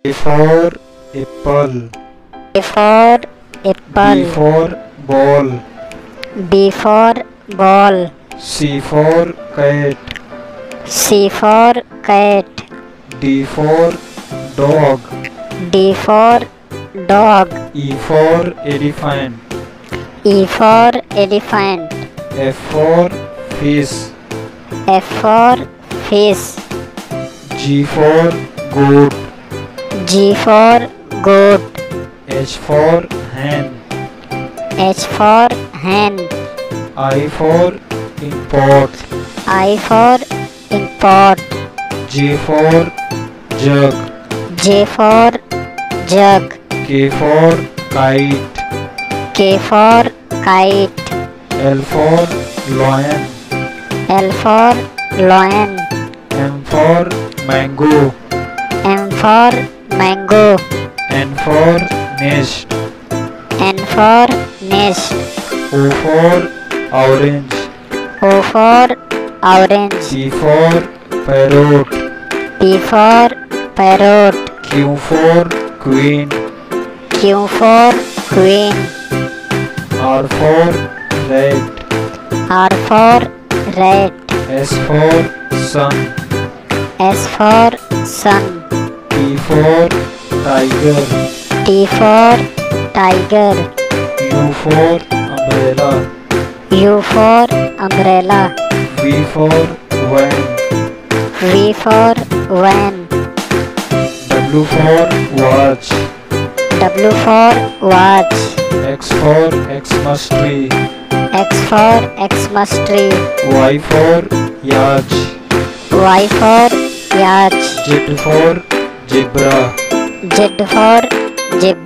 A for apple. A for apple. B for ball. B for ball. C for cat. C for cat. D for dog. D for dog. E for elephant. E for elephant. F for fish. F for fish. G for goat. G for goat. H for hen. H for hen. I for inkpot. I for inkpot. J for jug. J for jug. K for kite. K for kite. L for lion. L for lion. M for mango. M for mango. N for nest. N for nest. O for orange. O for orange. P for parrot. P for parrot. Q for queen. Q for queen. R for rat. R for rat. S for sun. S for sun. T for tiger. T for tiger. U for umbrella. U for umbrella. V for van. V for van. W for watch. W for watch. X for Xmas tree. X for Xmas tree. Y for yacht. Y for yacht. Z for zebra. Z for zebra.